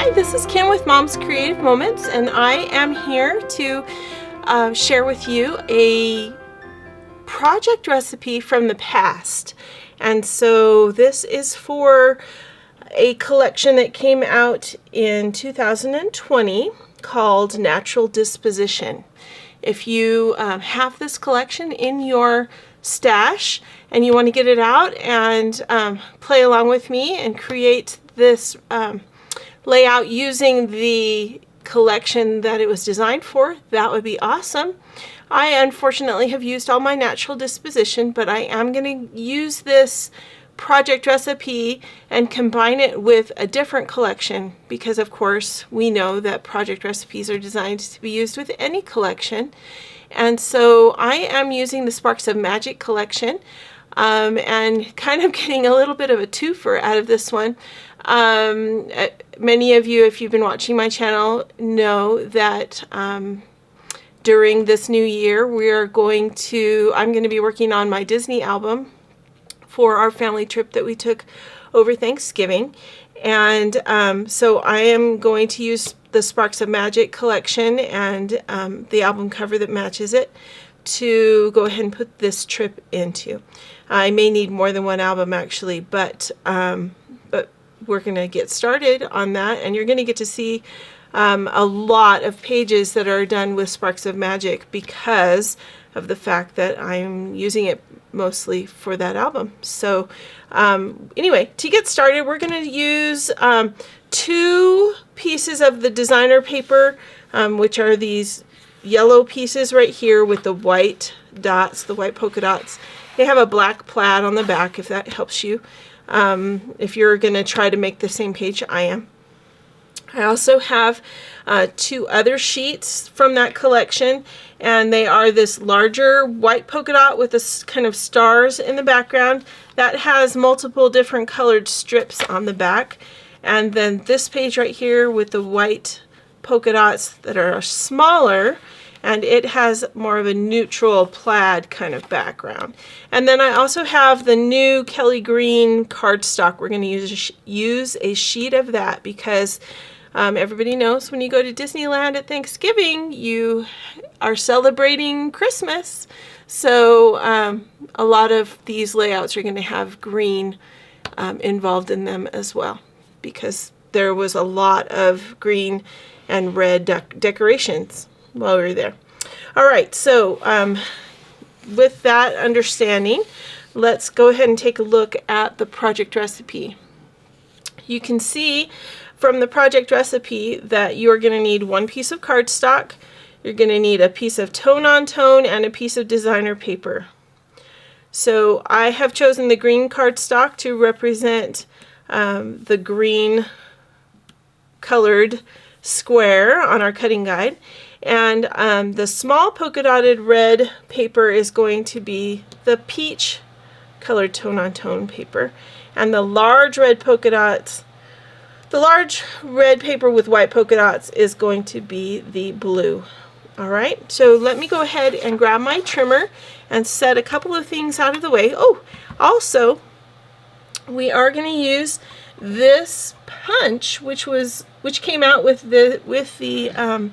Hi, this is Kim with Mom's Creative Moments, and I am here to share with you a project recipe from the past. And so this is for a collection that came out in 2020 called Natural Disposition. If you have this collection in your stash and you want to get it out and play along with me and create this layout using the collection that it was designed for, that would be awesome. I unfortunately have used all my Natural Disposition, but I am going to use this project recipe and combine it with a different collection because of course we know that project recipes are designed to be used with any collection. And so I am using the Sparks of Magic collection and kind of getting a little bit of a twofer out of this one. Many of you, if you've been watching my channel, know that during this new year I'm going to be working on my Disney album for our family trip that we took over Thanksgiving. And so I am going to use the Sparks of Magic collection and the album cover that matches it to go ahead and put this trip into. I may need more than one album actually, but we're going to get started on that, and you're going to get to see a lot of pages that are done with Sparks of Magic because of the fact that I'm using it mostly for that album. So anyway, to get started, we're going to use 2 pieces of the designer paper, which are these yellow pieces right here with the white dots, the white polka dots. They have a black plaid on the back if that helps you. If you're going to try to make the same page I am. I also have 2 other sheets from that collection, and they are this larger white polka dot with this kind of stars in the background that has multiple different colored strips on the back, and then this page right here with the white polka dots that are smaller, and it has more of a neutral plaid kind of background. And then I also have the new Kelly Green cardstock. We're going to use a sheet of that because everybody knows when you go to Disneyland at Thanksgiving, you are celebrating Christmas. So a lot of these layouts are going to have green involved in them as well, because there was a lot of green and red decorations while we were there. All right, so with that understanding, let's go ahead and take a look at the project recipe. You can see from the project recipe that you're going to need 1 piece of cardstock, you're going to need a piece of tone-on-tone, and a piece of designer paper. So I have chosen the green cardstock to represent the green colored square on our cutting guide, and the small polka dotted red paper is going to be the peach colored tone-on-tone paper, and the large red polka dots, the large red paper with white polka dots is going to be the blue. All right, so let me go ahead and grab my trimmer and set a couple of things out of the way. Oh, also we are going to use this punch, which came out with the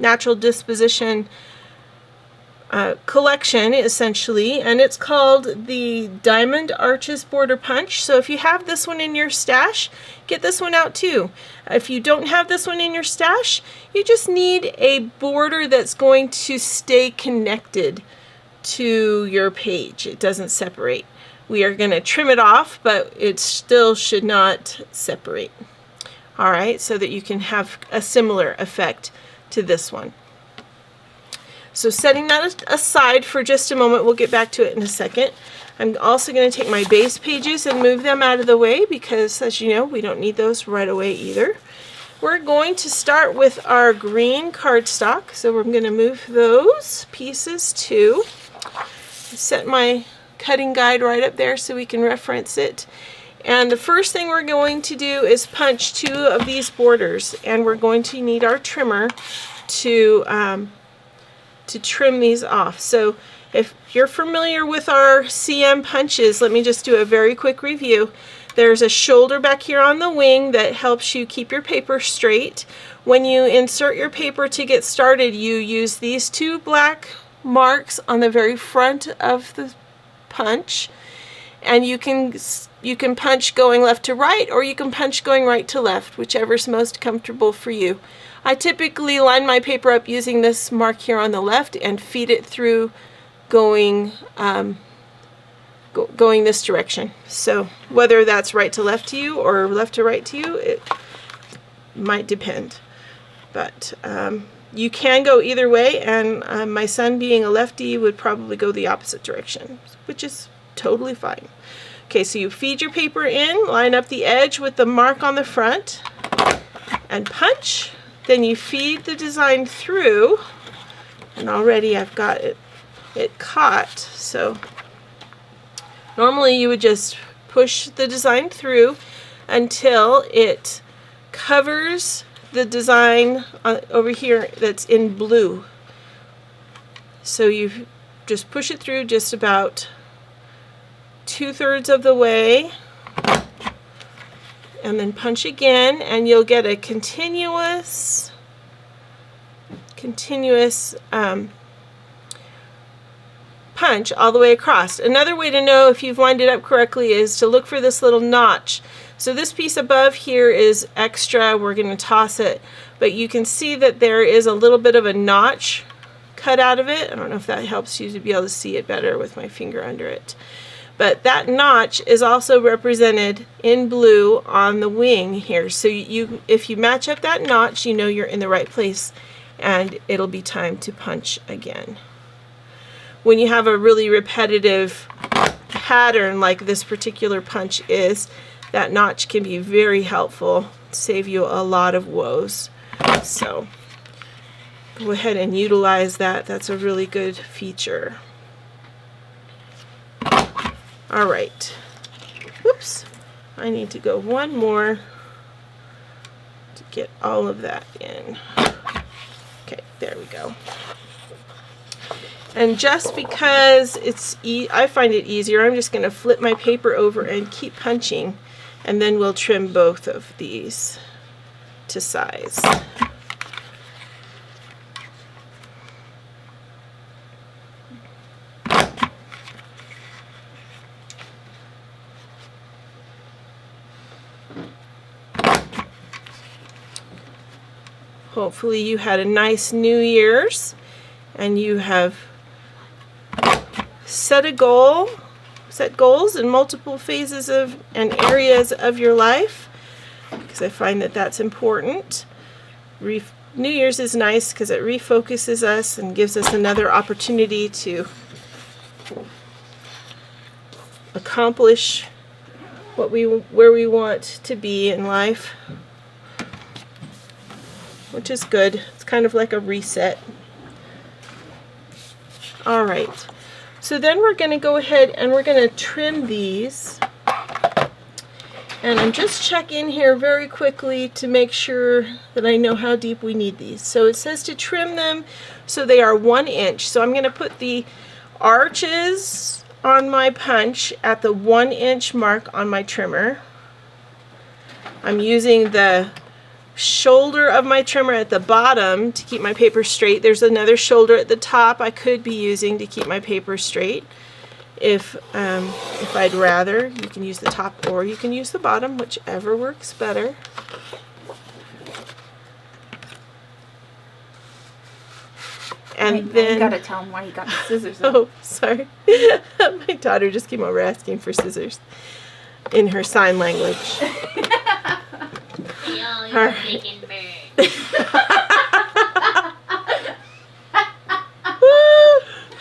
Natural Disposition collection essentially, and it's called the Diamond Arches Border Punch. So if you have this one in your stash, get this one out too. If you don't have this one in your stash, you just need a border that's going to stay connected to your page. It doesn't separate. We are going to trim it off, but it still should not separate. All right, so that you can have a similar effect to this one. So setting that aside for just a moment, we'll get back to it in a second. I'm also going to take my base pages and move them out of the way because, as you know, we don't need those right away either. We're going to start with our green cardstock, so we're going to move those pieces too. Set my cutting guide right up there so we can reference it. And the first thing we're going to do is punch 2 of these borders, and we're going to need our trimmer to trim these off. So if you're familiar with our CM punches, let me just do a very quick review. There's a shoulder back here on the wing that helps you keep your paper straight. When you insert your paper to get started, you use these two black marks on the very front of the punch, and you can punch going left to right, or you can punch going right to left, whichever's most comfortable for you. I typically line my paper up using this mark here on the left and feed it through going going this direction. So whether that's right to left to you or left to right to you, it might depend. But you can go either way, and my son, being a lefty, would probably go the opposite direction, which is totally fine. Okay, so you feed your paper in, line up the edge with the mark on the front, and punch. Then you feed the design through, and already I've got it caught. So normally you would just push the design through until it covers the design over here that's in blue. So you just push it through just about 2/3 of the way, and then punch again, and you'll get a continuous punch all the way across. Another way to know if you've lined it up correctly is to look for this little notch. So this piece above here is extra, we're going to toss it, but you can see that there is a little bit of a notch cut out of it. I don't know if that helps you to be able to see it better with my finger under it. But that notch is also represented in blue on the wing here. So if you match up that notch, you know you're in the right place, and it'll be time to punch again. When you have a really repetitive pattern like this particular punch is, that notch can be very helpful, save you a lot of woes. So go ahead and utilize that. That's a really good feature. All right. Whoops. I need to go one more to get all of that in. Okay, there we go. And just because I find it easier, I'm just going to flip my paper over and keep punching, and then we'll trim both of these to size. Hopefully you had a nice New Year's, and you have set goals in multiple phases and areas of your life, because I find that that's important. New Year's is nice because it refocuses us and gives us another opportunity to accomplish where we want to be in life, which is good. It's kind of like a reset. All right. So then we're going to go ahead and we're going to trim these. And I'm just checking here very quickly to make sure that I know how deep we need these. So it says to trim them so they are 1 inch. So I'm going to put the arches on my punch at the 1 inch mark on my trimmer. I'm using the shoulder of my trimmer at the bottom to keep my paper straight. There's another shoulder at the top I could be using to keep my paper straight. If I'd rather, you can use the top or you can use the bottom, whichever works better. And then you gotta tell him why you got the scissors. Oh, sorry. My daughter just came over asking for scissors in her sign language. You're making bird.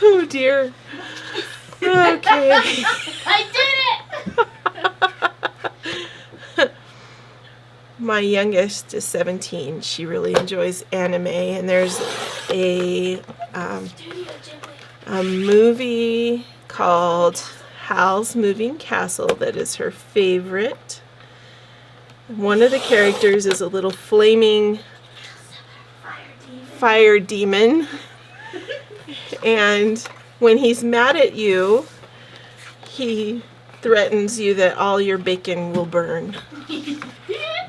Oh dear. Okay. I did it! My youngest is 17. She really enjoys anime, and there's a movie called Hal's Moving Castle that is her favorite. One of the characters is a little flaming fire demon, and when he's mad at you, the threatens you that all your bacon will burn.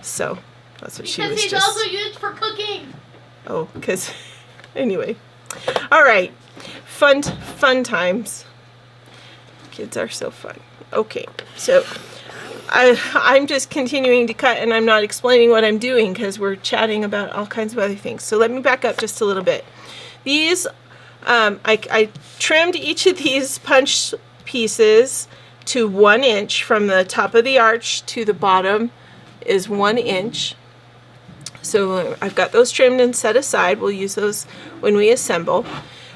So that's what she was Because he's just. also used for cooking. Oh, because anyway. All right. Fun times. Kids are so fun. Okay, so I'm just continuing to cut, and I'm not explaining what I'm doing because we're chatting about all kinds of other things. So let me back up just a little bit. These, I trimmed each of these punch pieces to 1 inch from the top of the arch to the bottom is 1 inch. So I've got those trimmed and set aside. We'll use those when we assemble.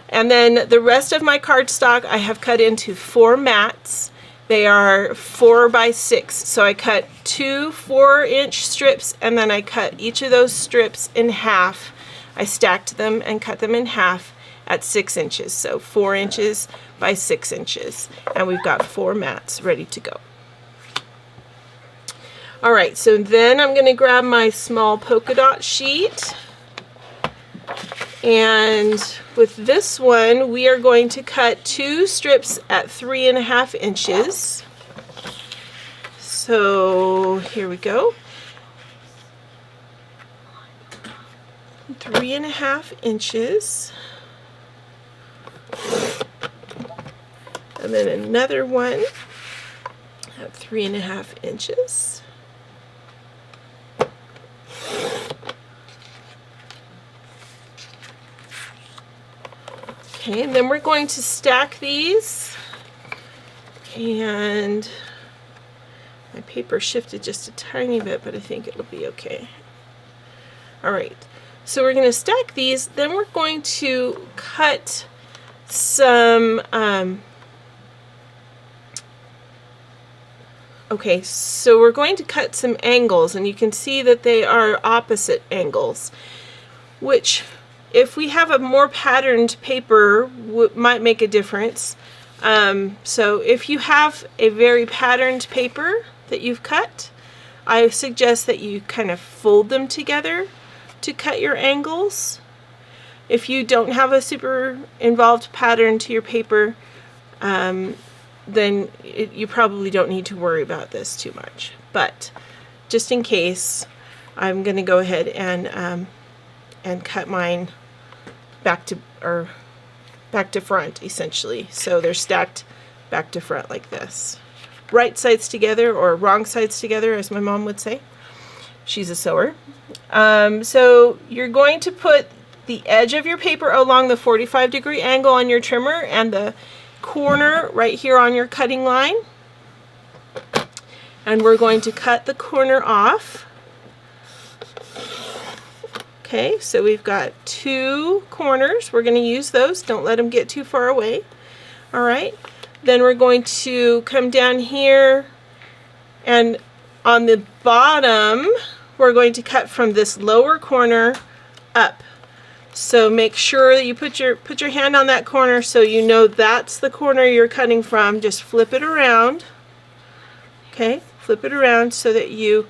And then the rest of my cardstock I have cut into 4 mats. They are 4 by 6. So I cut 2 4-inch strips, and then I cut each of those strips in half. I stacked them and cut them in half at 6 inches. So 4 inches by 6 inches. And we've got 4 mats ready to go. All right, so then I'm going to grab my small polka dot sheet, and with this one we are going to cut 2 strips at 3.5 inches. So here we go. 3.5 inches, and then another one at 3.5 inches. Okay, and then we're going to stack these, and my paper shifted just a tiny bit, but I think it'll be okay. All right, so we're going to stack these, then we're going to cut some, okay, so we're going to cut some angles, and you can see that they are opposite angles, which if we have a more patterned paper might make a difference. So if you have a very patterned paper that you've cut, I suggest that you kind of fold them together to cut your angles. If you don't have a super involved pattern to your paper, then you probably don't need to worry about this too much. But just in case, I'm going to go ahead and cut mine back to front, essentially. So they're stacked back to front like this. Right sides together, or wrong sides together, as my mom would say. She's a sewer. So you're going to put the edge of your paper along the 45-degree angle on your trimmer and the corner right here on your cutting line. And we're going to cut the corner off. Okay, so we've got 2 corners. We're going to use those. Don't let them get too far away. All right. Then we're going to come down here, and on the bottom, we're going to cut from this lower corner up. So make sure that you put your hand on that corner so you know that's the corner you're cutting from. Just flip it around. Okay, flip it around so that you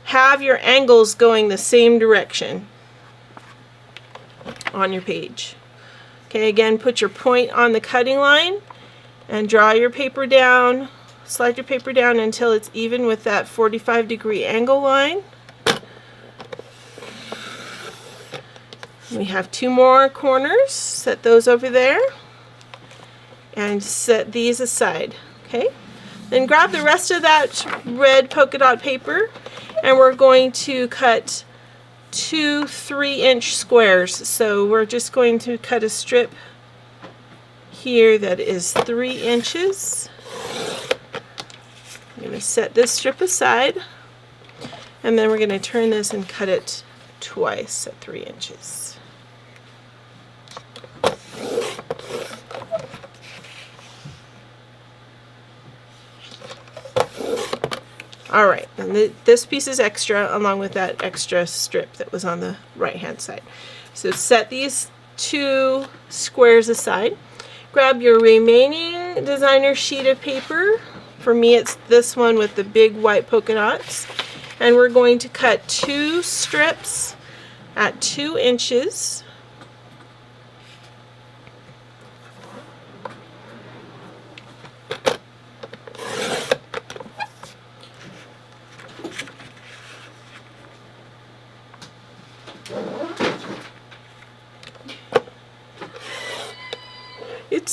have your angles going the same direction on your page. Okay, again, put your point on the cutting line and draw your paper down, slide your paper down until it's even with that 45-degree angle line. We have 2 more corners. Set those over there and set these aside. Okay, then grab the rest of that red polka dot paper, and we're going to cut 2 3-inch squares. So we're just going to cut a strip here that is 3 inches. I'm going to set this strip aside, and then we're going to turn this and cut it twice at 3 inches. All right, and this piece is extra along with that extra strip that was on the right hand side. So set these 2 squares aside. Grab your remaining designer sheet of paper. For me, it's this one with the big white polka dots. And we're going to cut 2 strips at 2 inches.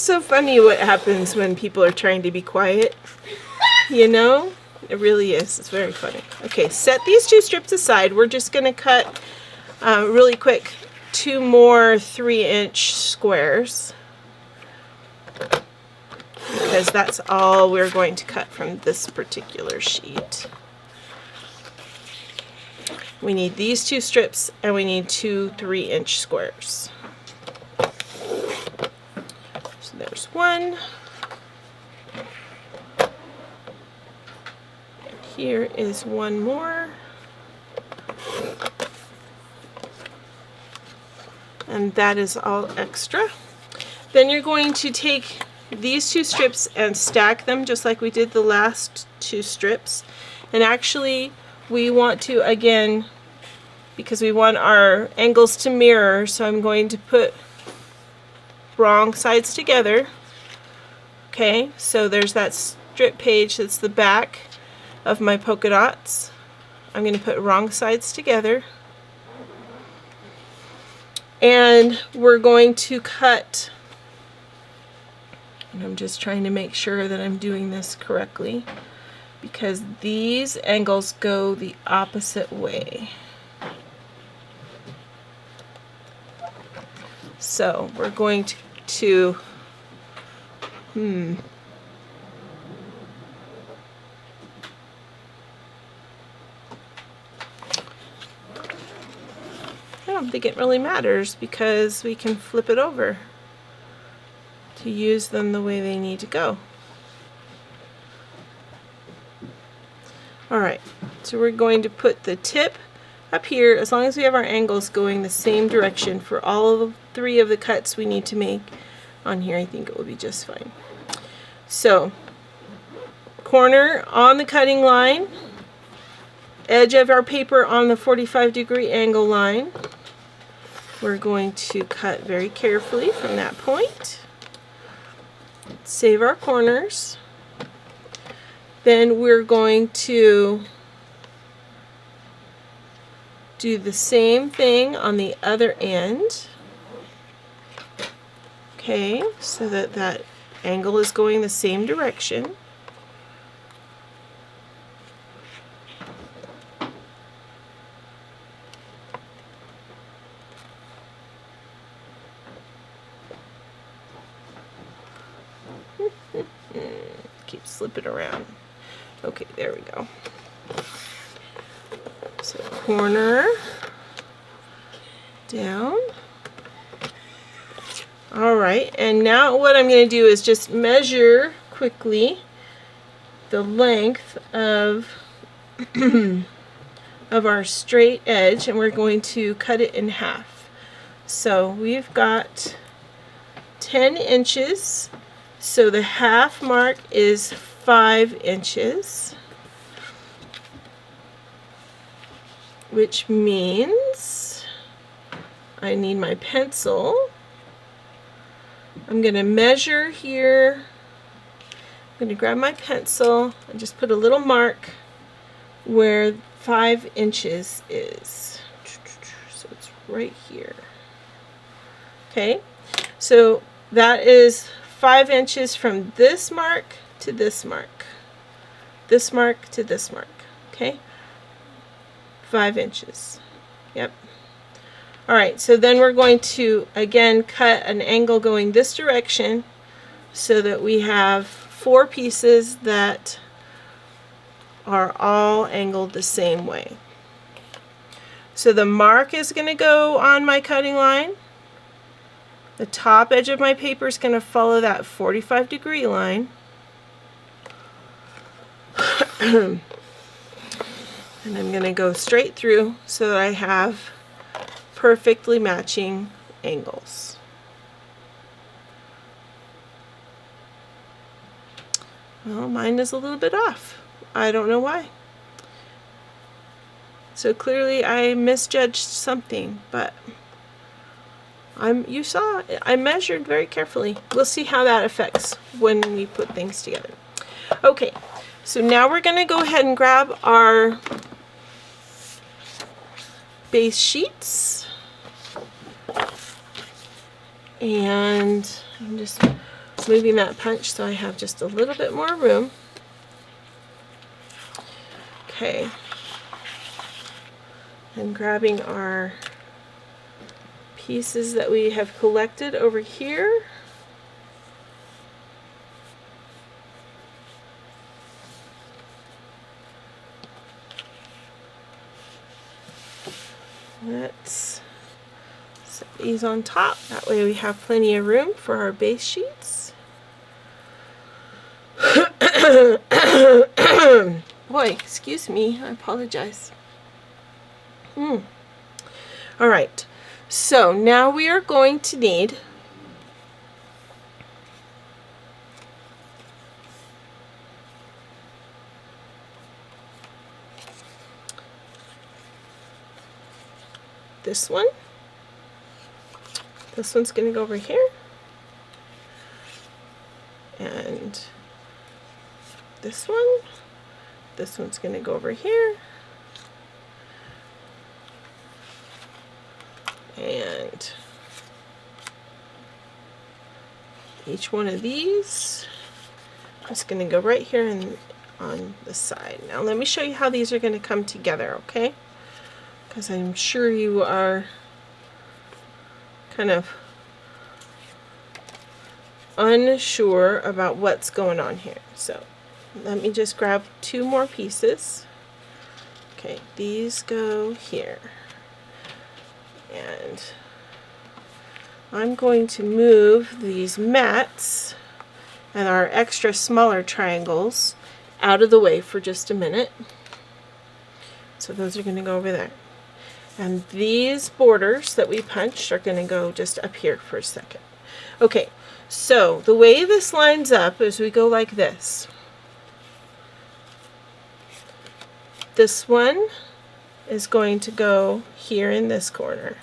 so funny what happens when people are trying to be quiet. You know? It really is. It's very funny. Okay, set these 2 strips aside. We're just going to cut really quick 2 more 3-inch squares, because that's all we're going to cut from this particular sheet. We need these 2 strips, and we need 2 3-inch squares. So there's 1. Here is 1 more. And that is all extra. Then you're going to take these 2 strips and stack them just like we did the last 2 strips. And actually, we want to, again, because we want our angles to mirror, so I'm going to put wrong sides together. Okay, so there's that strip page that's the back of my polka dots. I'm going to put wrong sides together. And we're going to cut, and I'm just trying to make sure that I'm doing this correctly, because these angles go the opposite way. So we're going to I don't think it really matters, because we can flip it over to use them the way they need to go. Alright, so we're going to put the tip up here, as long as we have our angles going the same direction for all of 3 of the cuts we need to make on here. I think it will be just fine. So, corner on the cutting line, edge of our paper on the 45-degree angle line. We're going to cut very carefully from that point. Save our corners. Then we're going to do the same thing on the other end. Okay, so that angle is going the same direction. Keep slipping around. Okay, there we go. So corner down. All right, and now what I'm going to do is just measure quickly the length of of our straight edge, and we're going to cut it in half. So we've got 10 inches. So the half mark is 5 inches, which means I need my pencil. I'm going to measure here. I'm going to grab my pencil and just put a little mark where 5 inches is. So it's right here. Okay, so that is 5 inches from this mark to this mark. This mark to this mark. Okay, 5 inches. Yep. Alright, so then we're going to again cut an angle going this direction so that we have 4 pieces that are all angled the same way. So the mark is going to go on my cutting line. The top edge of my paper is going to follow that 45-degree line. And I'm going to go straight through so that I have perfectly matching angles. Well, mine is a little bit off. I don't know why. So clearly I misjudged something, but you saw, I measured very carefully. We'll see how that affects when we put things together. Okay, so now we're going to go ahead and grab our base sheets. And I'm just moving that punch so I have just a little bit more room. Okay. And grabbing our pieces that we have collected over here. Let's set these on top. That way we have plenty of room for our base sheets. Boy, excuse me, I apologize. All right, so now we are going to need this one. This one's going to go over here. And this one. This one's going to go over here. And each one of these is going to go right here and on the side. Now let me show you how these are going to come together, okay? Because I'm sure you are kind of unsure about what's going on here. So let me just grab 2 more pieces. Okay, these go here. And I'm going to move these mats and our extra smaller triangles out of the way for just a minute. So those are going to go over there. And these borders that we punched are going to go just up here for a second. Okay, so the way this lines up is we go like this. This one is going to go here in this corner.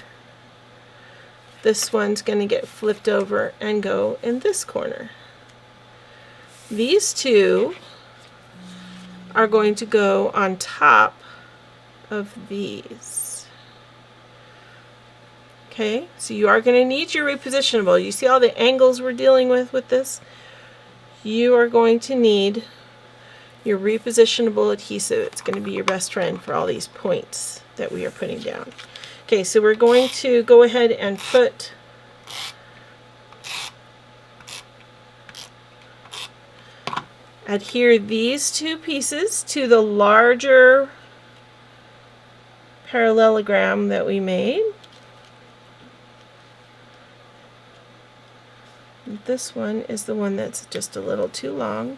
This one's going to get flipped over and go in this corner. These two are going to go on top of these. Okay, so you are going to need your repositionable. You see all the angles we're dealing with this? You are going to need your repositionable adhesive. It's going to be your best friend for all these points that we are putting down. Okay, so we're going to go ahead and put adhere these 2 pieces to the larger parallelogram that we made. This one is the one that's just a little too long.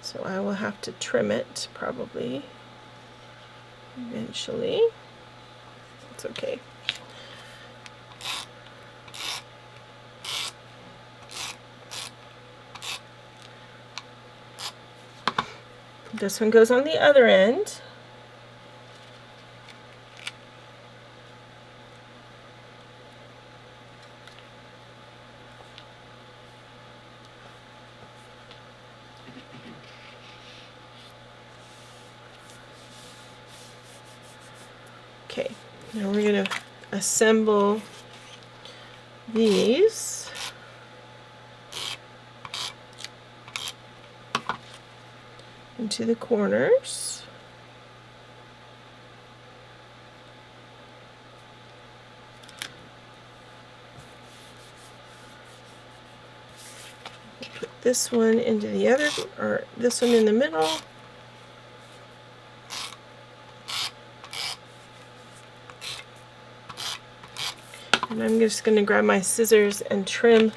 So I will have to trim it probably eventually. It's okay. This one goes on the other end. Okay, now we're going to assemble these. Into the corners. Put this one into the other, or this one in the middle. And I'm just going to grab my scissors and trim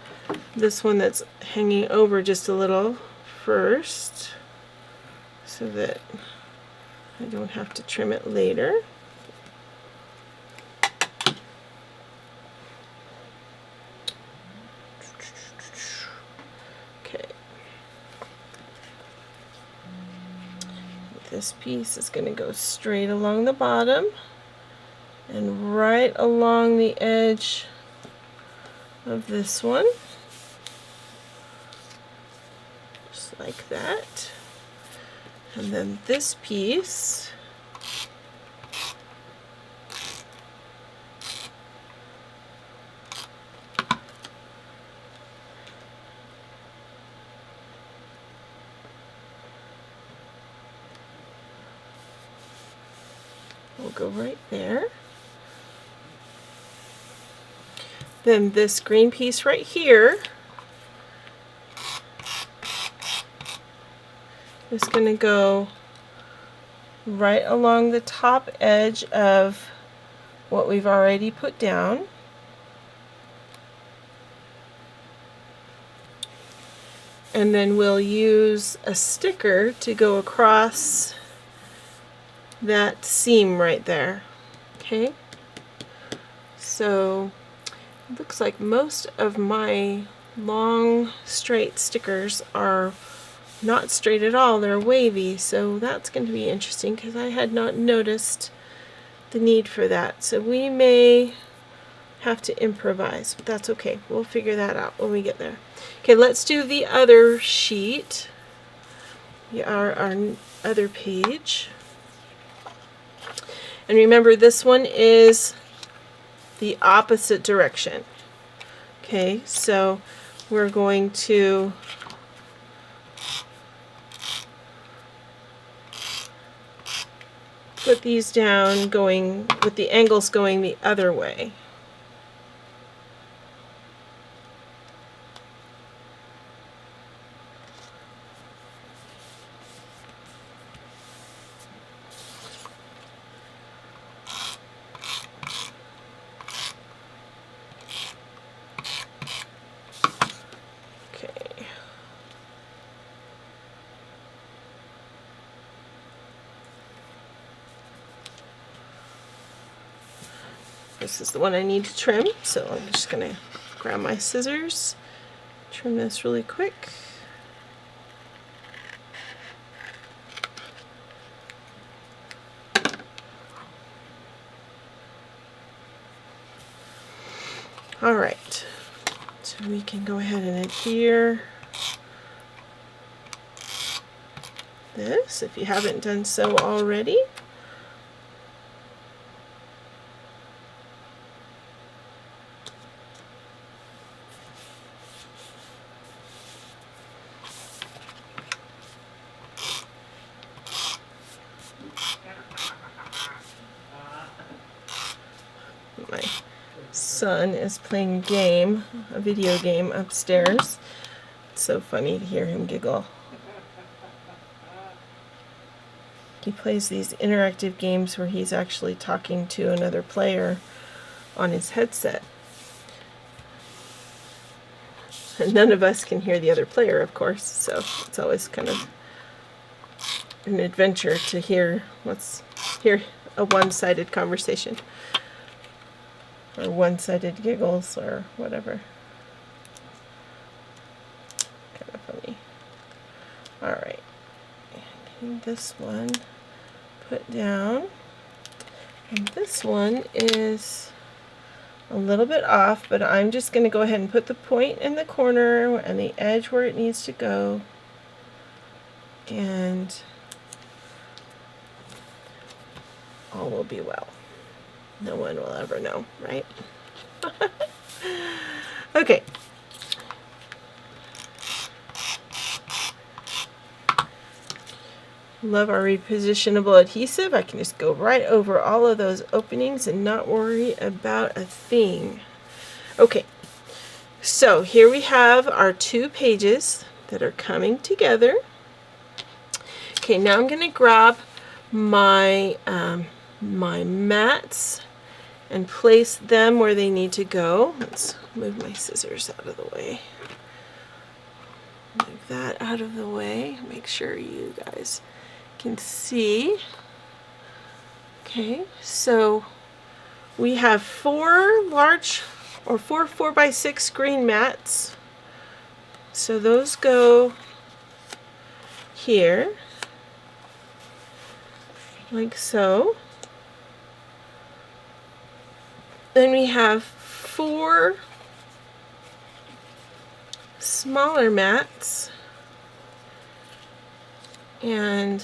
this one that's hanging over just a little first, so that I don't have to trim it later. Okay. This piece is going to go straight along the bottom and right along the edge of this one, just like that. And then this piece will go right there. Then this green piece right here is going to go right along the top edge of what we've already put down. And then we'll use a sticker to go across that seam right there. Okay? So it looks like most of my long straight stickers are not straight at all, they're wavy, so that's going to be interesting because I had not noticed the need for that. So we may have to improvise, but that's okay. We'll figure that out when we get there. Okay, let's do the other sheet, our other page. And remember, this one is the opposite direction. Okay, so we're going to put these down going with the angles going the other way. Okay. This is the one I need to trim, so I'm just going to grab my scissors, trim this really quick. All right, so we can go ahead and adhere this if you haven't done so already. My son is playing a video game upstairs. It's so funny to hear him giggle. He plays these interactive games where he's actually talking to another player on his headset. And none of us can hear the other player, of course, so it's always kind of an adventure to hear a one-sided conversation. Or one-sided giggles or whatever. Kind of funny. Alright. Getting this one put down. And this one is a little bit off, but I'm just going to go ahead and put the point in the corner and the edge where it needs to go. And all will be well. No one will ever know, right? Okay. Love our repositionable adhesive. I can just go right over all of those openings and not worry about a thing. Okay, so here we have our 2 pages that are coming together. Okay, now I'm going to grab my my mats and place them where they need to go. Let's move my scissors out of the way. Move that out of the way. Make sure you guys can see. Okay, so we have 4 large or 4 4x6 green mats. So those go here, like so. Then we have 4 smaller mats, and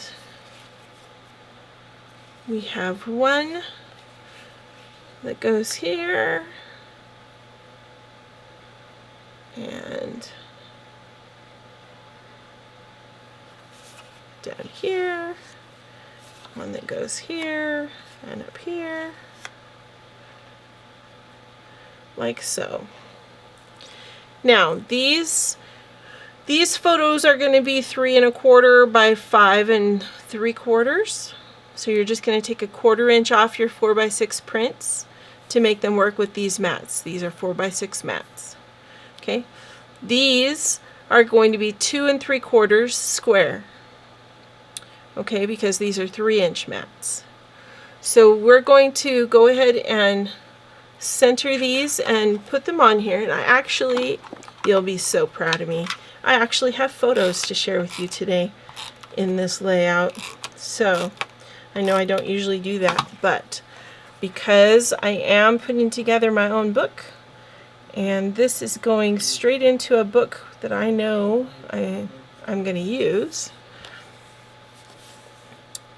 we have 1 that goes here, and down here, 1 that goes here, and up here, like so. Now these photos are going to be 3 1/4 by 5 3/4. So you're just going to take a 1/4 inch off your 4x6 prints to make them work with these mats. These are 4x6 mats. Okay, these are going to be 2 3/4 square. Okay, because these are 3-inch mats. So we're going to go ahead and center these and put them on here. And I actually, you'll be so proud of me, I actually have photos to share with you today in this layout. So I know I don't usually do that, but because I am putting together my own book, and this is going straight into a book that I know I'm going to use,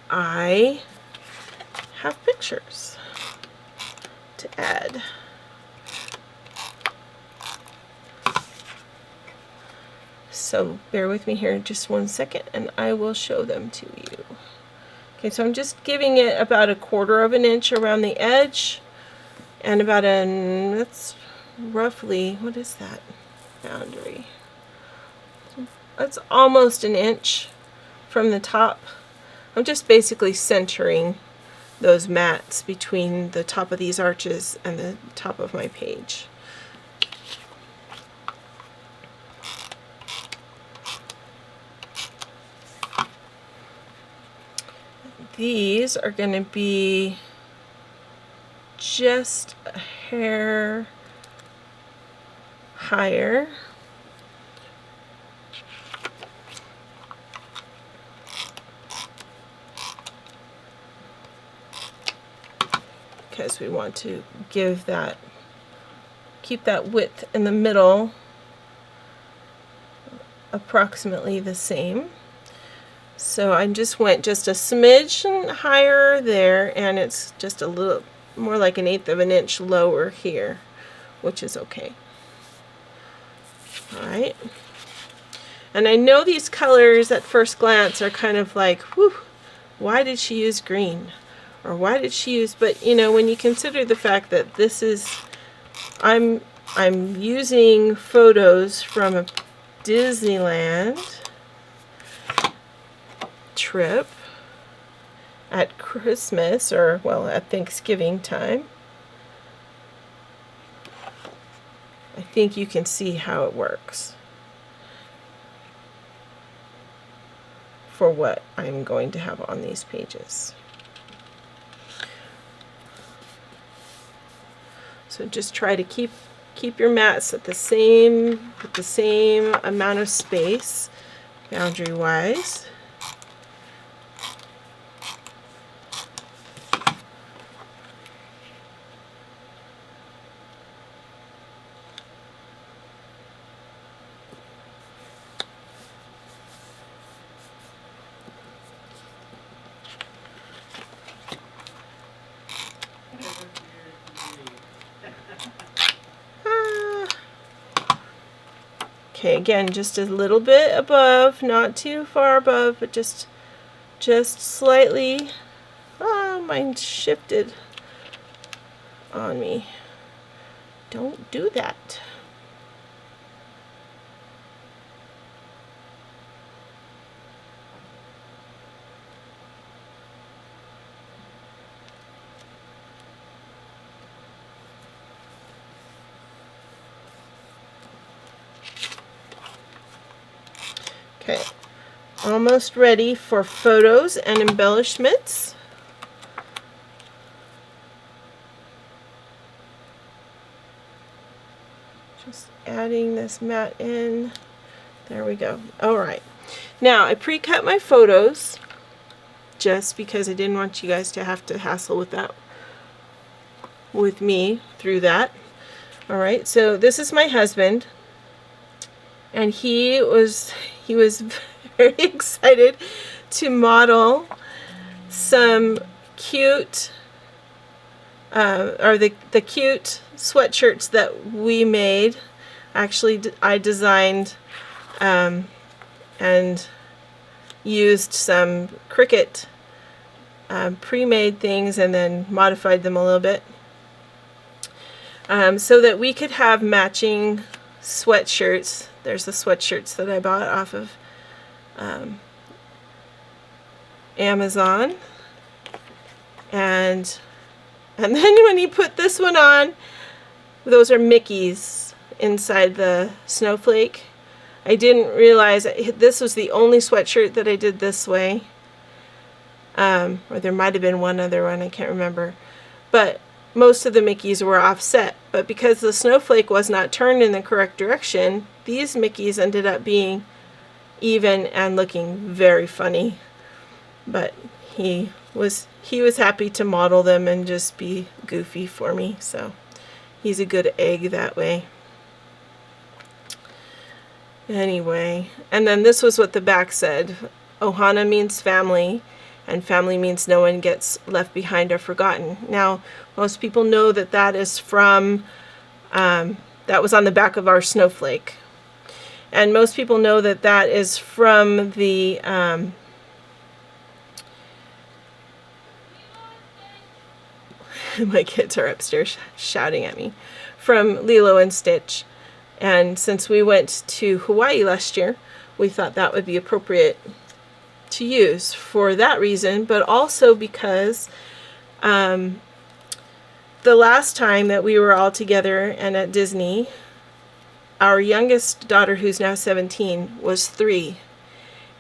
I have pictures to add. So bear with me here just 1 second and I will show them to you. Okay, so I'm just giving it about a 1/4 inch around the edge and about that's roughly, what is that boundary? That's almost an inch from the top. I'm just basically centering those mats between the top of these arches and the top of my page. These are going to be just a hair higher. Because we want to give that, keep that width in the middle approximately the same. So I just went just a smidge higher there, and it's just a little more like 1/8 inch lower here, which is okay. All right. And I know these colors at first glance are kind of like, whew, why did she use green? Or why did she use, but you know, when you consider the fact that this is, I'm using photos from a Disneyland trip at Christmas, or well, at Thanksgiving time. I think you can see how it works for what I'm going to have on these pages. So just try to keep your mats at the same amount of space, boundary wise. Okay, again, just a little bit above, not too far above, but just slightly. Oh, mine shifted on me. Don't do that. Okay, almost ready for photos and embellishments. Just adding this mat in. There we go. All right. Now, I pre-cut my photos just because I didn't want you guys to have to hassle with that, with me through that. All right, so this is my husband. And he was very excited to model some cute, or the cute sweatshirts that we made. Actually, I designed and used some Cricut pre-made things and then modified them a little bit so that we could have matching sweatshirts. There's the sweatshirts that I bought off of Amazon, and then when you put this one on, those are Mickeys inside the snowflake. I didn't realize this was the only sweatshirt that I did this way. Or there might have been one other one, I can't remember. But most of the Mickeys were offset. But because the snowflake was not turned in the correct direction, these Mickeys ended up being even and looking very funny. But he was happy to model them and just be goofy for me. So he's a good egg that way. Anyway, and then this was what the back said. Ohana means family, and family means no one gets left behind or forgotten. Now, most people know that that is from, that was on the back of our snowflake. And most people know that that is from the, my kids are upstairs shouting at me, from Lilo and Stitch. And since we went to Hawaii last year, we thought that would be appropriate to use for that reason, but also because the last time that we were all together and at Disney, our youngest daughter, who's now 17, was 3,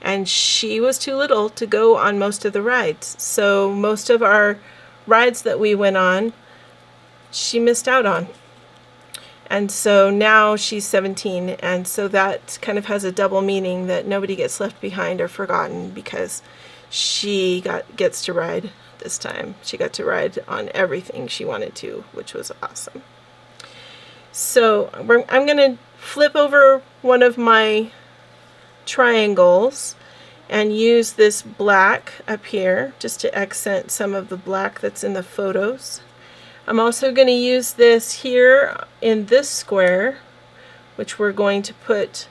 and she was too little to go on most of the rides. So most of our rides that we went on, she missed out on. And so now she's 17, and so that kind of has a double meaning, that nobody gets left behind or forgotten, because she gets to ride this time. She got to ride on everything she wanted to, which was awesome. So I'm going to flip over one of my triangles and use this black up here just to accent some of the black that's in the photos. I'm also going to use this here in this square, which we're going to put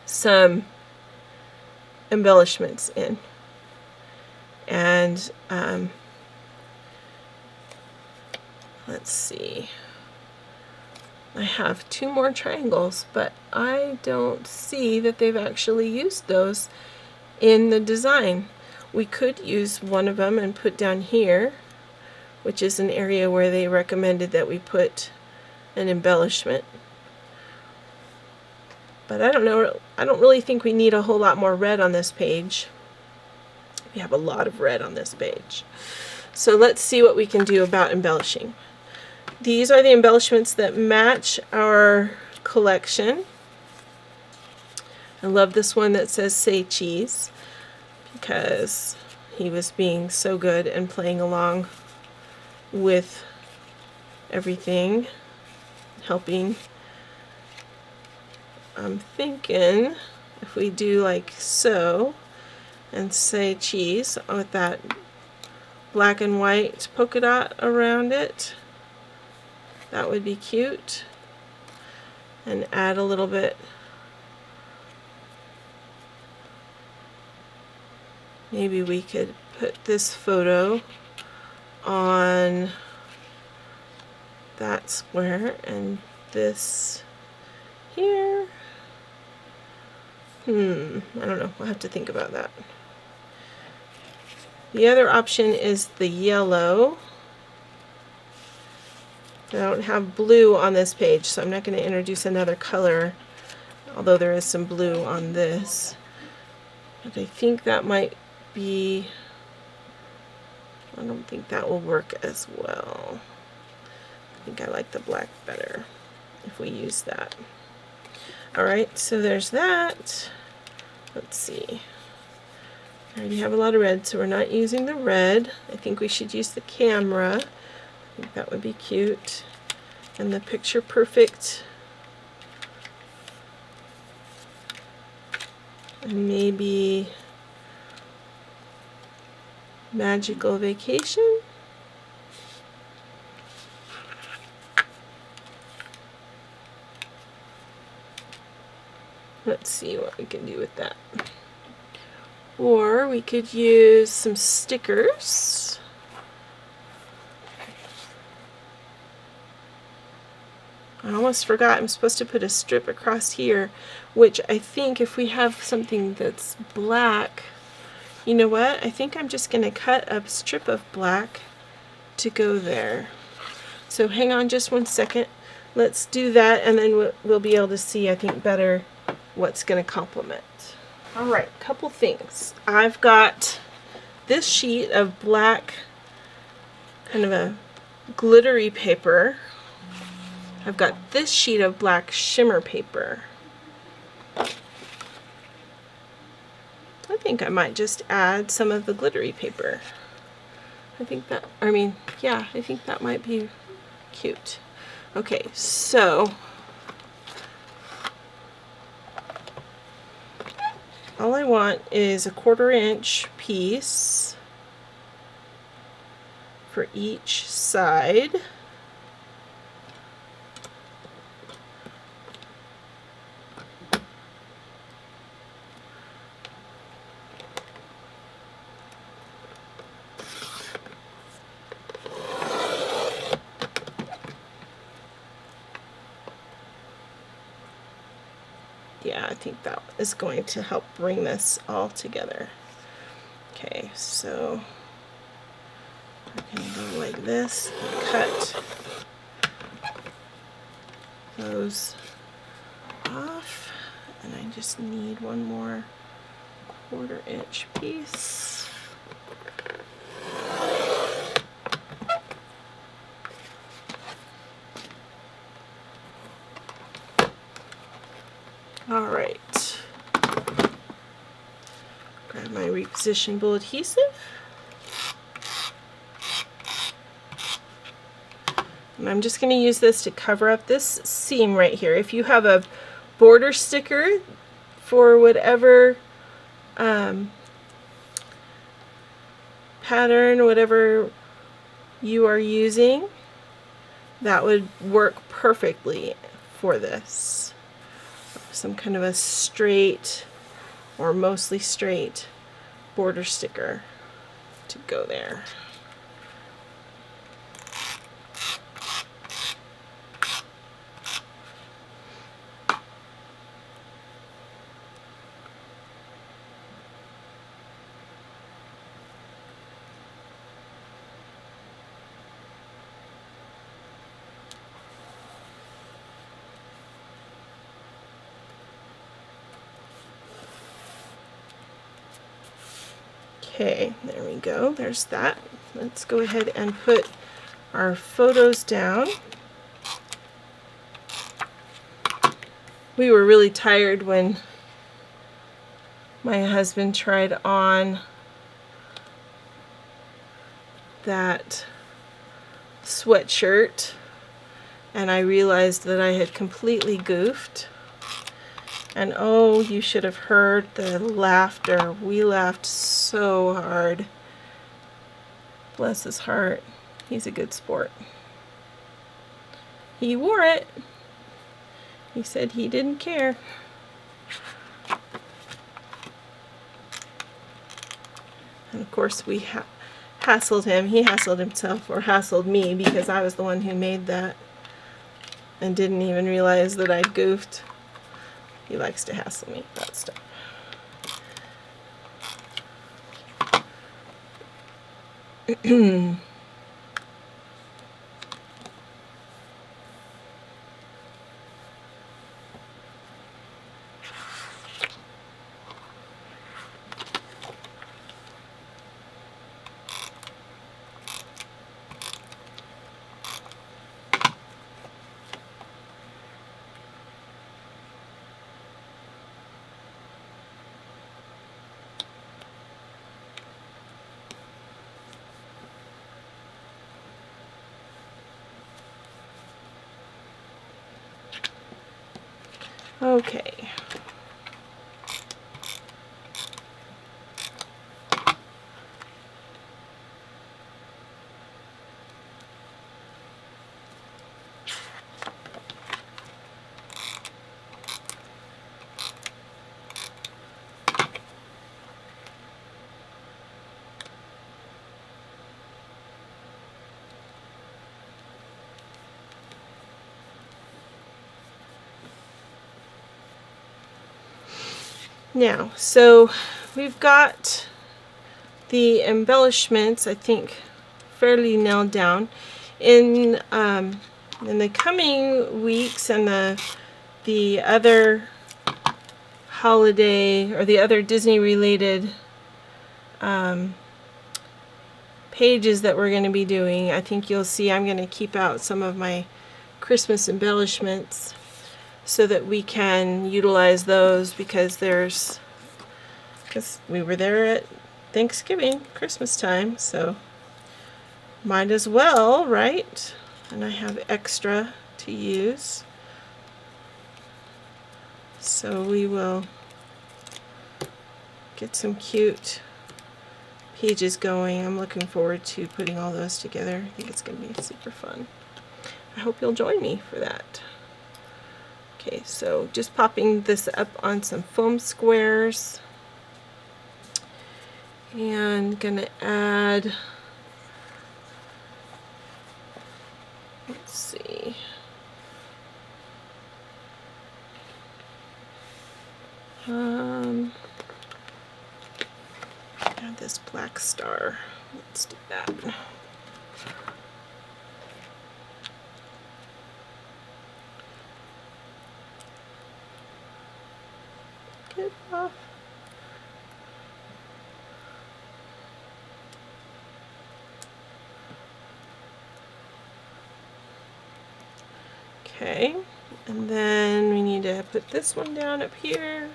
some embellishments in. And let's see. I have 2 more triangles, but I don't see that they've actually used those in the design. We could use one of them and put down here, which is an area where they recommended that we put an embellishment. But I don't know, I don't really think we need a whole lot more red on this page. We have a lot of red on this page. So let's see what we can do about embellishing. These are the embellishments that match our collection. I love this one that says "Say Cheese," because he was being so good and playing along with everything, helping. I'm thinking if we do like so and say cheese with that black and white polka dot around it, that would be cute. And add a little bit, maybe we could put this photo on that square and this here. I don't know, we'll have to think about that. The other option is the yellow. I don't have blue on this page, so I'm not going to introduce another color, although there is some blue on this. But I think that might be, I don't think that will work as well. I think I like the black better if we use that. Alright, so there's that. Let's see. I already have a lot of red, so we're not using the red. I think we should use the camera. I think that would be cute. And the Picture Perfect. And maybe Magical Vacation. Let's see what we can do with that. Or we could use some stickers. I almost forgot I'm supposed to put a strip across here, which I think if we have something that's black, you know what? I think I'm just going to cut a strip of black to go there. So hang on just one second. Let's do that, and then we'll be able to see, I think, better what's going to complement. All right, couple things. I've got this sheet of black, kind of a glittery paper. I've got this sheet of black shimmer paper. I think I might just add some of the glittery paper. I think that might be cute. Okay, so all I want is a 1/4 inch piece for each side. Yeah, I think that is going to help bring this all together. Okay, so we're going to go like this and cut those off, and I just need one more 1/4 inch piece. All right, grab my repositionable adhesive. And I'm just going to use this to cover up this seam right here. If you have a border sticker for whatever pattern, whatever you are using, that would work perfectly for this. Some kind of a straight or mostly straight border sticker to go there. Okay, there we go. There's that. Let's go ahead and put our photos down. We were really tired when my husband tried on that sweatshirt, and I realized that I had completely goofed. And oh, you should have heard the laughter. We laughed so hard. Bless his heart. He's a good sport. He wore it. He said he didn't care. And of course we hassled him. He hassled himself, or hassled me, because I was the one who made that and didn't even realize that I'd goofed. He likes to hassle me about stuff. Okay. Now, so we've got the embellishments, I think, fairly nailed down. In the coming weeks and the other holiday or the other Disney related pages that we're going to be doing, I think you'll see I'm going to keep out some of my Christmas embellishments so that we can utilize those, because we were there at Thanksgiving, Christmas time, so might as well, right? And I have extra to use. So we will get some cute pages going. I'm looking forward to putting all those together. I think it's going to be super fun. I hope you'll join me for that. Okay, so just popping this up on some foam squares. And gonna add, let's see, add this black star. Let's do that. Get off. Okay, and then we need to put this one down up here.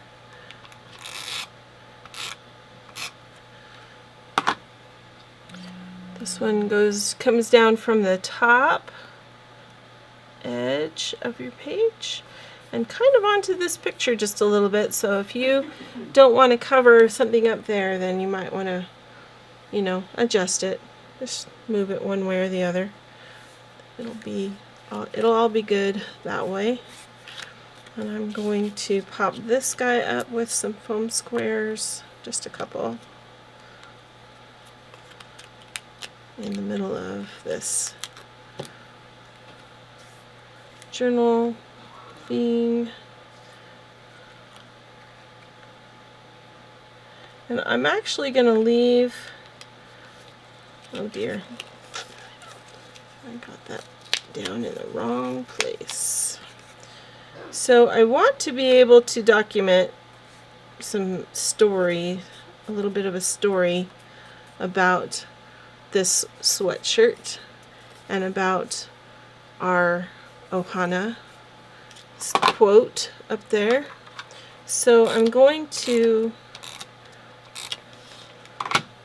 This one comes down from the top edge of your page and kind of onto this picture just a little bit. So if you don't want to cover something up there, then you might want to, adjust it. Just move it one way or the other. It'll all be good that way. And I'm going to pop this guy up with some foam squares, just a couple, in the middle of this journal thing. And I'm actually going to leave, oh dear, I got that down in the wrong place. So I want to be able to document some story, a little bit of a story about this sweatshirt and about our Ohana quote up there. So I'm going to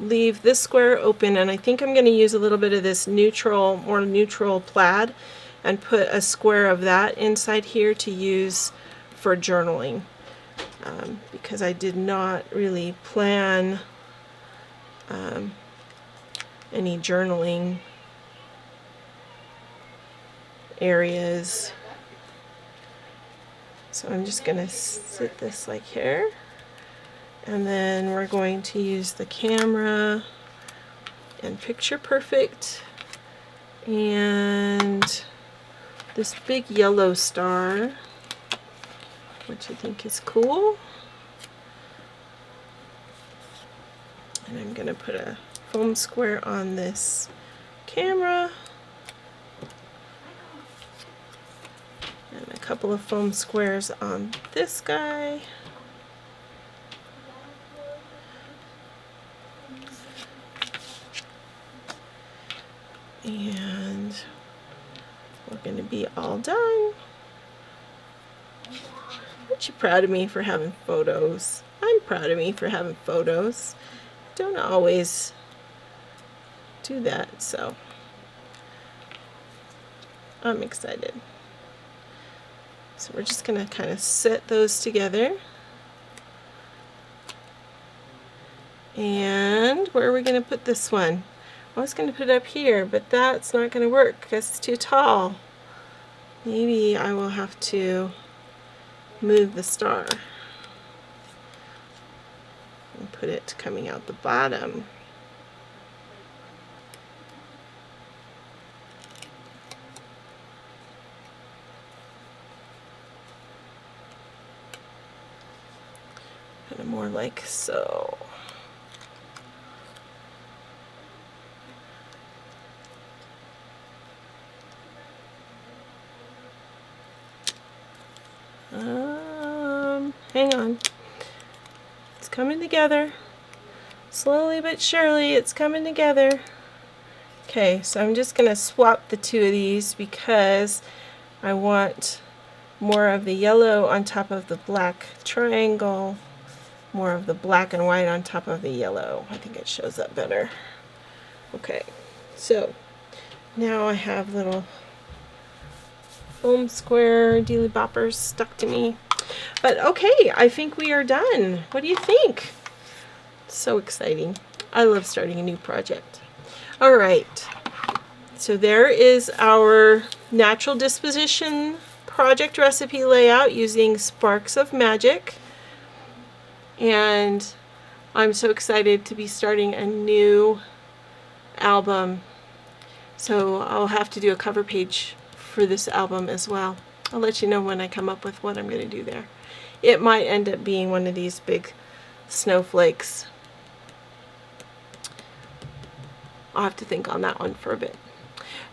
leave this square open, and I think I'm going to use a little bit of this more neutral plaid and put a square of that inside here to use for journaling, because I did not really plan any journaling areas. So I'm just going to sit this like here, and then we're going to use the camera and Picture Perfect and this big yellow star, which I think is cool. And I'm going to put a foam square on this camera and a couple of foam squares on this guy. And we're going to be all done. Aren't you proud of me for having photos? I'm proud of me for having photos. Don't always do that, so I'm excited. So we're just going to kind of set those together. And where are we going to put this one? I was going to put it up here, but that's not going to work because it's too tall. Maybe I will have to move the star and put it coming out the bottom. kind of more like so. Hang on. It's coming together. Slowly but surely, it's coming together. Okay, so I'm just going to swap the two of these because I want more of the yellow on top of the black triangle, more of the black and white on top of the yellow. I think it shows up better. Okay, so now I have little foam square dealy boppers stuck to me. But okay, I think we are done. What do you think? So exciting. I love starting a new project. All right, so there is our natural disposition project recipe layout using Sparks of Magic. And I'm so excited to be starting a new album. So I'll have to do a cover page for this album as well. I'll let you know when I come up with what I'm going to do there. It might end up being one of these big snowflakes. I'll have to think on that one for a bit.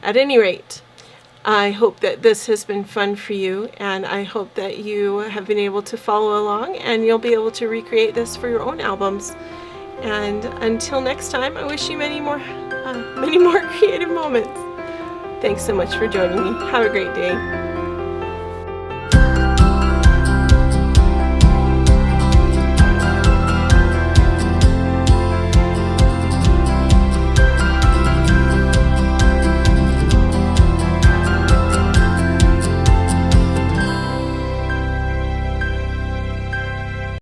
At any rate, I hope that this has been fun for you, and I hope that you have been able to follow along and you'll be able to recreate this for your own albums. And until next time, I wish you many more creative moments. Thanks so much for joining me. Have a great day.